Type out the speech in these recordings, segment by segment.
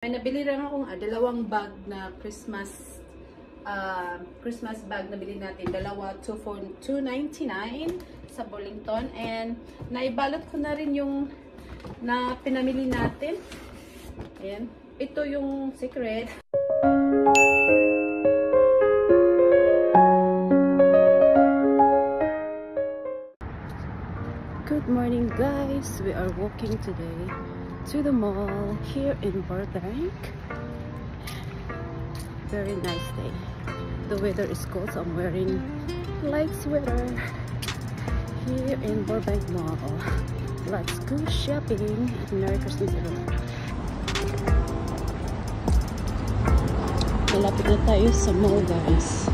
May nabili lang akong dalawang bag na Christmas bag na bili natin. Dalawa, $2.99 sa Burlington. And naibalot ko na rin yung na pinamili natin. Ayan. Ito yung secret. Good morning guys. We are walking today to the mall here in Burbank. Very nice day. The weather is cold, so I'm wearing light sweater here in Burbank Mall. Let's go shopping. Merry Christmas everyone. Malapit na tayo sa mall guys.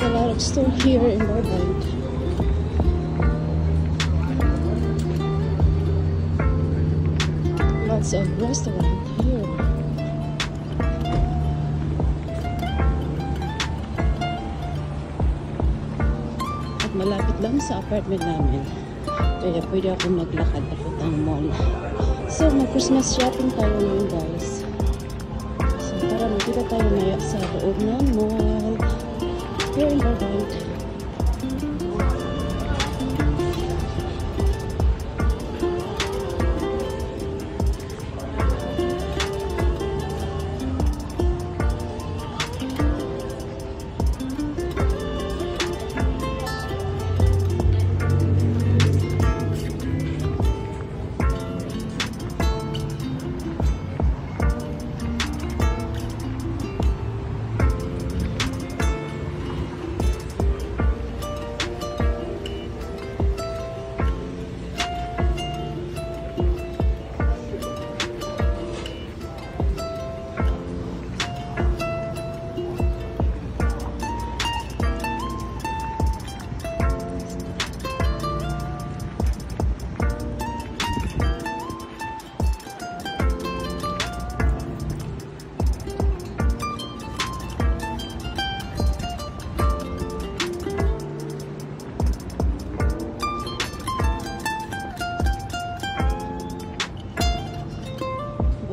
A lot of store here in Burbank. Lots of restaurant here. At malapit lang sa apartment namin. Kaya pwede ako maglakad papuntang mall. So mag-Christmas shopping tayo ngayon guys. So tara, magkita tayo na sa loob ng mall. Here in Burbank.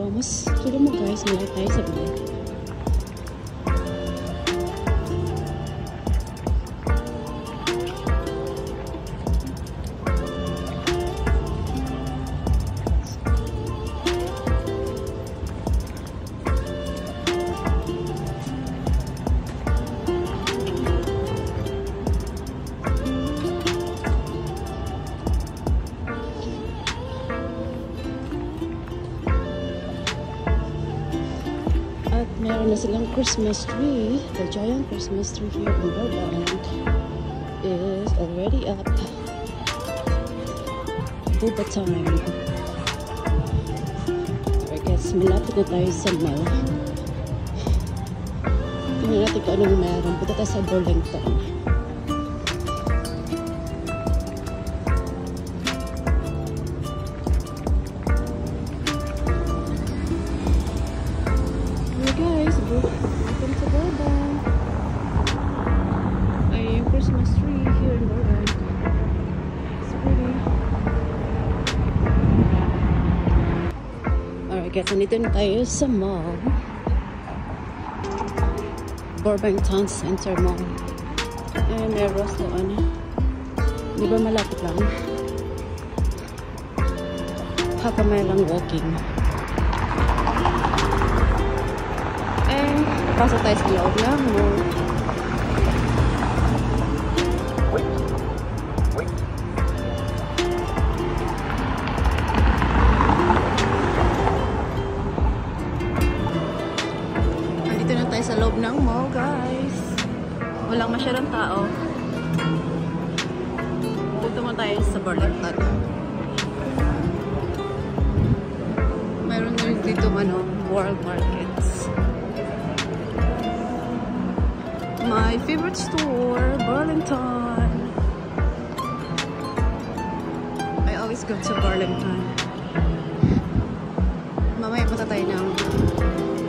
Mas sulo mo guys, malay tayo sa balik. Meron na silang Christmas tree. The giant Christmas tree here in Burbank is already up. Buba time. Alright guys, malapit na tayo sa mall. Tingnan natin kung anong meron. Punta tayo sa Burlington. Welcome to Burbank. Ay, yung Christmas tree here in Burbank. It's pretty. Alright guys, nandito na tayo sa mall. Burbank Town Center Mall. And may restaurant. Di ba malapit lang? Hakamay lang walking. Pasok tayo sa loob ng mall. Nandito na tayo sa loob ng mall, guys. Walang masyadong tao. Punta mo tayo sa Burlington. Mayroon din dito World Markets. my favorite store, Burlington. I always go to Burlington. Mamaya punta tayo ng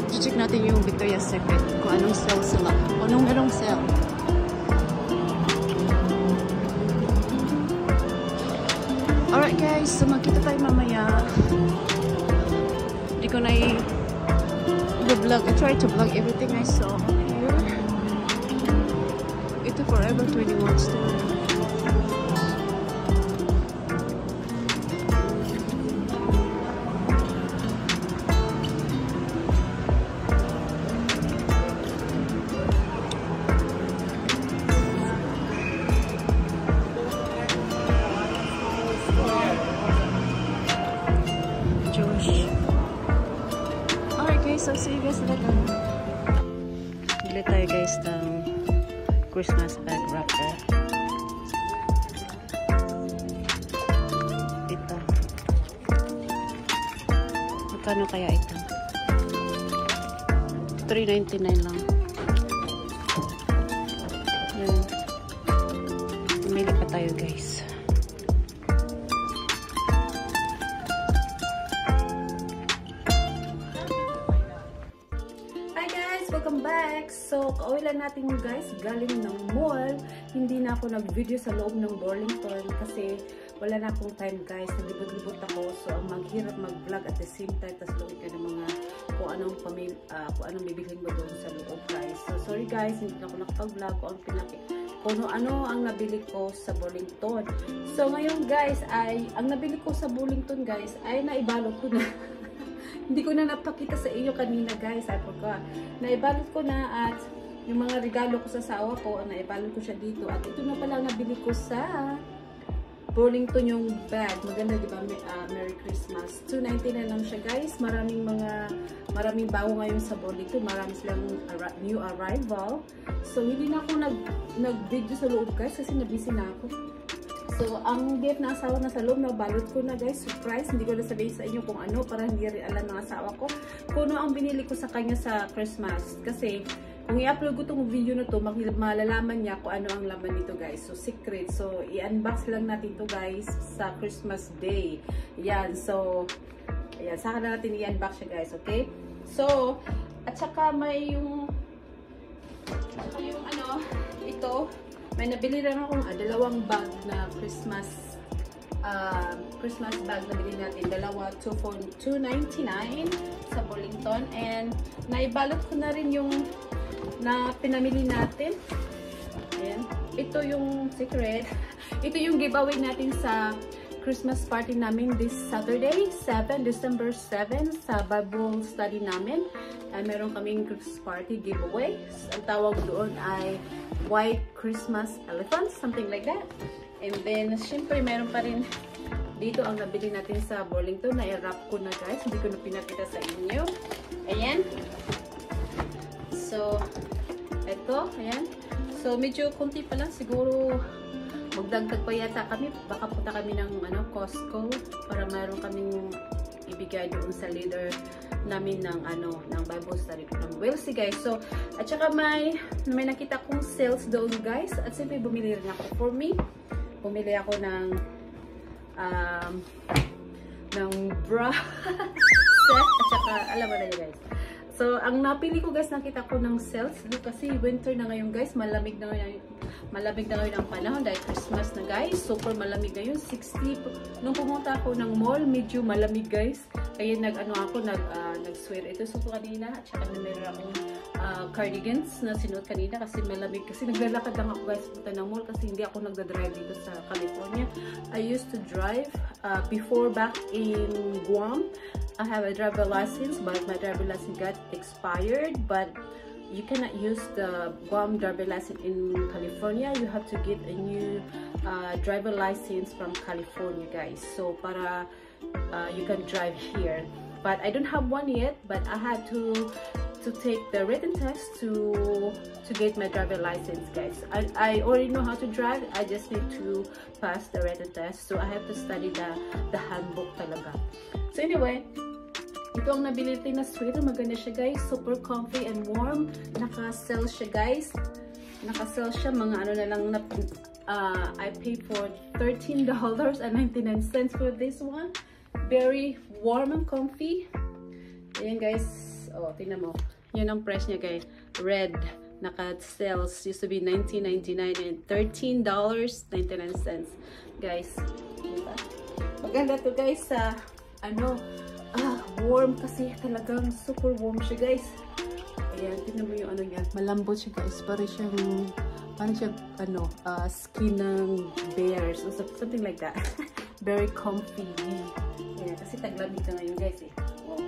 check natin yung Victoria's Secret kung anong sale sila. Kung anong merong sale. Alright guys, so magkita tayo mamaya. Hindi ko na i-vlog. I tried to vlog everything I saw here. Ito Forever 21 store. So, see you guys later. Bili tayo guys ng Christmas bag wrapper. Ito. Magkano kaya ito? $3.99 lang. Yan. Bumili pa tayo guys. Welcome back! So, kauwi lang natin guys, galing ng mall. Hindi na ako nag-video sa loob ng Burlington kasi wala na akong time guys. Naglibot-libot ako. So, ang maghirap mag-vlog at the same time. Tapos look ka ng mga kung anong bibilhin mo doon sa loob guys. So, sorry guys, hindi na ako nakapag-vlog kung ano ang nabili ko sa Burlington. So, ngayon guys, ang nabili ko sa Burlington guys ay naibalot ko na. Hindi ko na napakita sa iyo kanina guys. I forgot. Naibalot ko na at yung mga regalo ko sa asawa ko, naibalot ko siya dito. At ito na pala nabili ko sa Burlington yung bag. Maganda diba? Merry Christmas. $2.99 lang siya guys. Maraming bago ngayon sa Burlington. Marami silang new arrival. So hindi na ako nag-video sa loob guys kasi nabisi na ako. So, ang gift na asawa na sa loob, nabalot ko na guys, surprise. Hindi ko na sabihin sa inyo kung ano, para hindi rin alam ng asawa ko kung ano ang binili ko sa kanya sa Christmas. Kasi, kung i-upload ko itong video na to, malalaman niya kung ano ang laman nito guys. So, secret. So, i-unbox lang natin to guys sa Christmas Day. Yan. So, ayan. Saka na natin i-unbox siya guys. Okay? So, at saka may yung ito. May nabili lang akong dalawang bag na Christmas bag na bili natin. Dalawa, $2.99 sa Burlington. And naibalot ko na rin yung na pinamili natin. Ayan. Ito yung secret. Ito yung giveaway natin sa Christmas party namin this Saturday, December 7 sa Bible study namin. Meron kaming Christmas party giveaway. Ang tawag doon ay White Christmas Elephants, something like that. And then, syempre, meron pa rin dito ang nabili natin sa Burlington na i-wrap ko na guys. Hindi ko na pinakita sa inyo. Ayan. So, eto. Ayan. So, medyo konti pa lang. Siguro, magdagdag pa yata kami. Baka punta kami ng Costco para meron kaming ibigay doon sa leader namin ng Bible study. We'll see guys. So, at saka may nakita kong sales doon guys. At siyempre bumili rin ako. For me, bumili ako ng bra set. At saka, alam mo na yun guys. So, ang napili ko guys, nakita ko ng sales. Kasi winter na ngayon guys. Malamig na ngayon ang panahon dahil Christmas na guys. Super malamig ngayon. 60. Nung pumunta ako ng mall, medyo malamig guys. Kaya nag-swear ito sa kanina. At saka meron akong cardigans na sinuot kanina kasi malamig. Kasi naglalakad lang ako guys punta ng mall kasi hindi ako nagdadrive dito sa California. I used to drive before back in Guam. I have a driver license but my driver license got expired. But you cannot use the Guam driver license in California. You have to get a new driver license from California guys. So para you can drive here. But I don't have one yet, but I had to take the written test to get my driver license guys. I already know how to drive. I just need to pass the written test. So I have to study the handbook talaga. So anyway, ito ang nabili natin na sweater. Maganda siya guys. Super comfy and warm. Naka-sale siya guys. Naka-sale siya. Mga ano na lang na, I paid for $13.99 for this one. Very warm and comfy. Ayan guys. Oh, tingnan mo. Yun ang price niya guys. Red. Naka-sales. Used to be $19.99 and $13.99. Guys. Diba? Maganda to guys sa warm kasi talagang super warm siya guys. Ayan, tingnan mo yung ano niya. Malambot siya guys. Parang siyang skin ng bears or something like that. Very comfy. Ayan, kasi taglamig ka ngayon guys eh. Oh.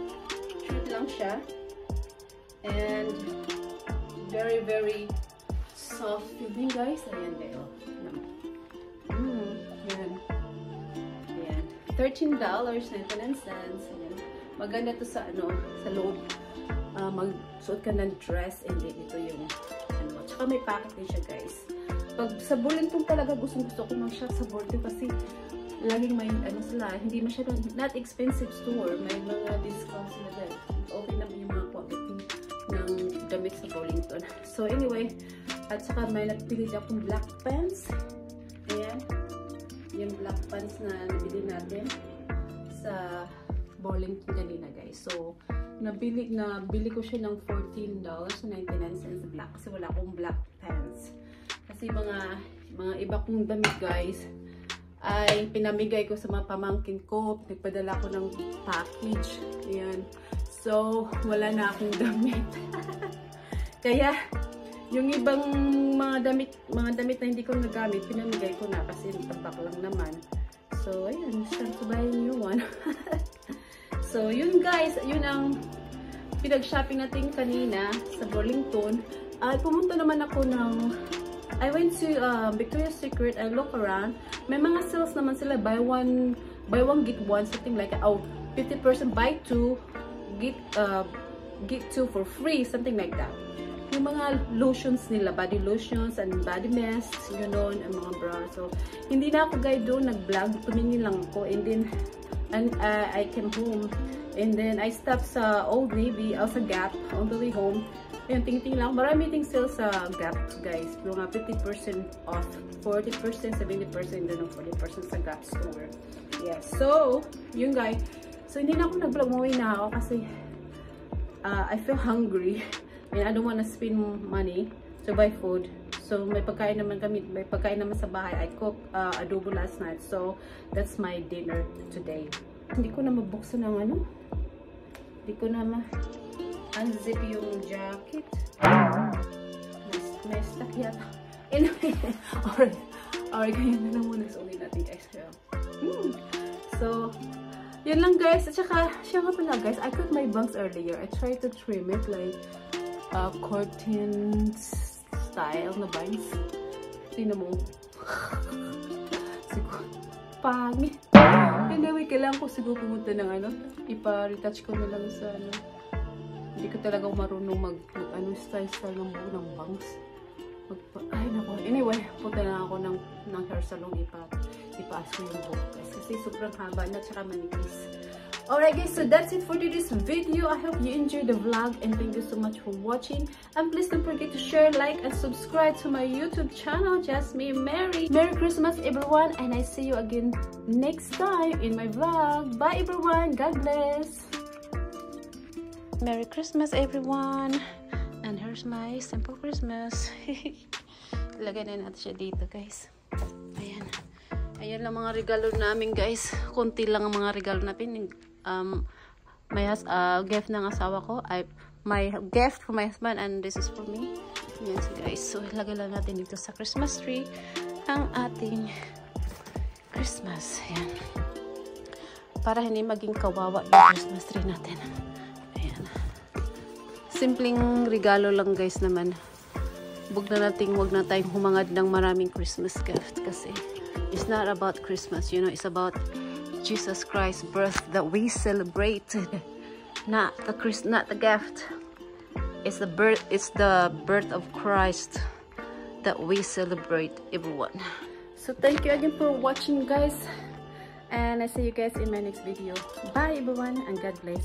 Cute lang siya. And very, very soft feeling guys. Ayan kayo. Ayan. Ayan. $13.99. Ayan. Maganda to sa sa loob. Magsuot ka ng dress and then ito yung tsaka may packet din siya guys. Pag sa Burlington talaga gusto ko mag-shop sa Burlington kasi laging may sila, hindi masyadong not expensive store, may mga discounts sila guys. Okay naman yung mga quality ng damit sa Burlington. So anyway, at saka may napili akong black pants. Ayan. Yung black pants na nabili natin sa Burlington kanina guys. So nabili ko siya ng $14.99 black kasi wala akong black pants. Kasi mga iba kong damit guys ay pinamigay ko sa mga pamangkin ko. Nagpadala ko ng package. Ayan. So wala na akong damit. Kaya yung ibang mga damit na hindi ko nagamit, pinamigay ko na kasi tapak lang naman. So ayan, start to buy a new one. So, yun guys, yun ang pinag-shopping natin kanina sa Burlington. At pumunta naman ako I went to Victoria's Secret and look around. May mga sales naman sila, buy one get one, something like 50% buy two, get two for free, something like that. Yung mga lotions nila, body lotions and body mists, yun nun, ang mga bra. So, hindi na ako guys doon, nag-vlog, tumingin lang ako, and then I came home and then I stopped sa Old Navy, sa Gap on the way home. Ayun, tingting lang. Marami ting sale sa Gap, guys. Mga 50% off, 40%, 70%, then 40% sa Gap store. Yeah, so, yun guys. So, hindi na ako nag-vlog. Mawin na ako kasi I feel hungry and I don't wanna spend money to buy food. So, may pagkain naman sa bahay. I cooked adobo last night. So, that's my dinner today. Hindi ko na mabuksan ng hindi ko na unzip yung jacket. May stuck yata. Anyway, alright, kaya na lang muna. So, uwi natin guys. So, yun lang guys. At saka, siya nga pala guys, I cut my bangs earlier. I tried to trim it like curtains style na bangs. Tingnan mo. Siguro. Pangit. Anyway, kailangan ko siguro pumunta ng ipa-retouch ko na lang sa Hindi ko talaga marunong style ng buo ng bangs. Ay, nako. Anyway, punta na ako ng hair salon. Ipaas ko yung buhok guys. Kasi sobrang haba na tsaka manipis. Alright guys, so that's it for today's video. I hope you enjoyed the vlog and thank you so much for watching. And please don't forget to share, like, and subscribe to my YouTube channel, Jasmine Mary. Merry Christmas everyone, and I see you again next time in my vlog. Bye everyone, God bless. Merry Christmas everyone. And here's my simple Christmas. Lagay na natin siya dito guys. Ayan. Ayan lang mga regalo namin guys. Konti lang ang mga regalo natin. My gift ng asawa ko. My gift for my husband and this is for me. Ayan guys. So ilagay lang natin dito sa Christmas tree ang ating Christmas. Ayan. Para hindi maging kawawa yung Christmas tree natin. Ayan. Simpleng regalo lang guys naman. Wag na tayong humangad ng maraming Christmas gift kasi it's not about Christmas, you know, it's about Jesus Christ's birth that we celebrate. Not the gift. It's the birth of Christ that we celebrate, everyone. So thank you again for watching guys, and I see you guys in my next video. Bye everyone, and God bless.